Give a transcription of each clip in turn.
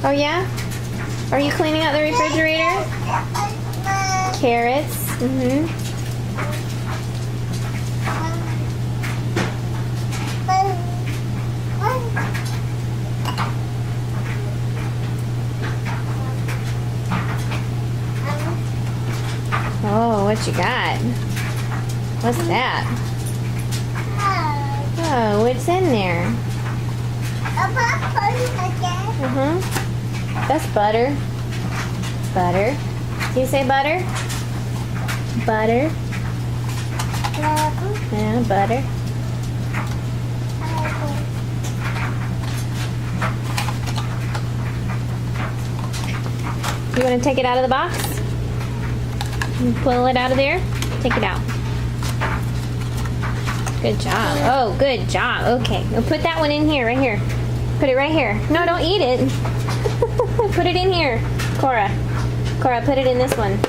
Oh, yeah? Are you cleaning out the refrigerator? Carrots. Mm-hmm. Oh, what you got? What's that? Oh, what's in there? That's butter. Butter. Do you say butter? Butter. Yeah, butter. You want to take it out of the box? You pull it out of there. Take it out. Good job. Oh, good job. Okay. Now put that one in here, right here. Put it right here. No, don't eat it. Put it in here. Cora. Cora, put it in this one.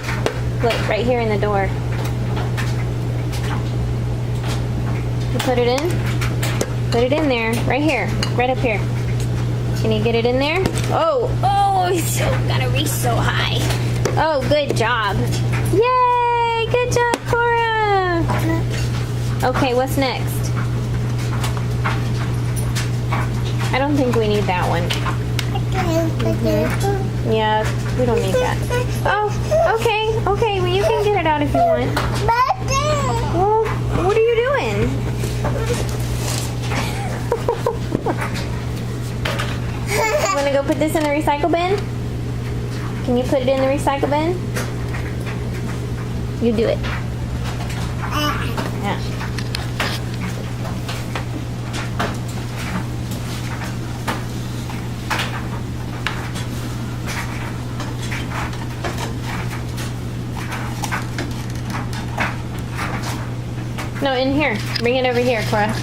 Look, right here in the door. You put it in? Put it in there. Right here. Right up here. Can you get it in there? Oh, it's gotta reach so high. Oh, good job. Yay! Good job, Cora! Okay, what's next? I don't think we need that one. Mm-hmm. Yeah, we don't need that. Oh, okay, well you can get it out if you want. Well, what are you doing? You want to go put this in the recycle bin? Can you put it in the recycle bin? You do it. Yeah. No, in here. Bring it over here, Cora.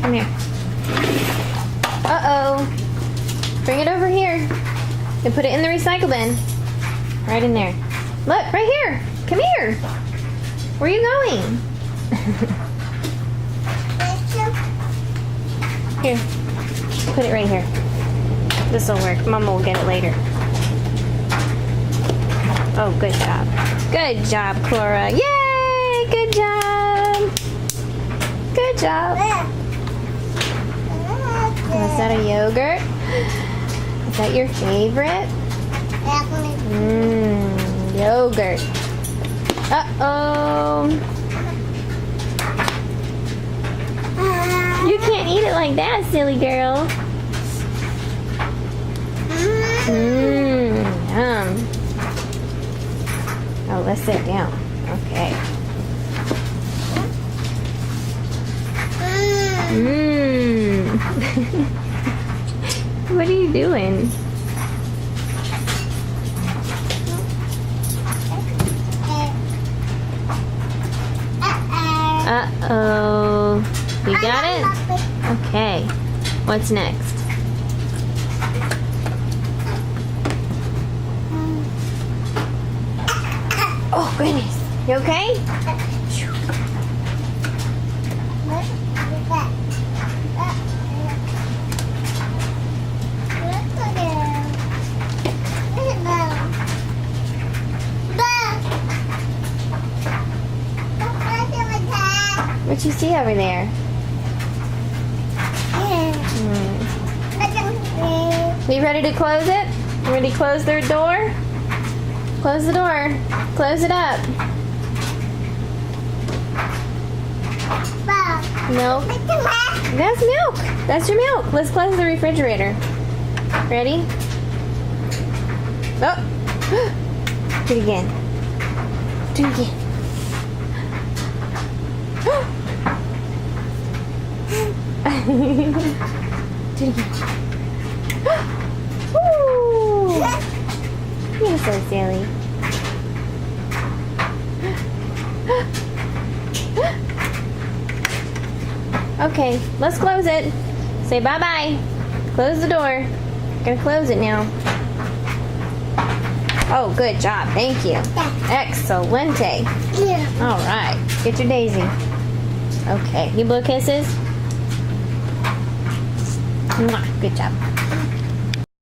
Come here. Uh-oh. Bring it over here. And put it in the recycle bin. Right in there. Look, right here. Come here. Where are you going? Here. Put it right here. This will work. Mama will get it later. Oh, good job. Good job, Cora. Yay! Good job. Good job. Is that a yogurt? Is that your favorite? Yogurt. Uh-oh. You can't eat it like that, silly girl. Yum. Oh, let's sit down. Okay. What are you doing? Uh-oh. You got it? Okay. What's next? Oh, goodness. You okay? What you see over there? You ready to close it? You ready to close their door? Close the door. Close it up. Milk. That's milk. That's your milk. Let's close the refrigerator. Ready? Oh. Do it again. Do it again. Do it again. Woo! You're so silly. Okay, let's close it. Say bye-bye. Close the door. Gonna close it now. Oh, good job. Thank you. Excelente. All right. Get your daisy. Okay. You blow kisses? Mwah. Good job.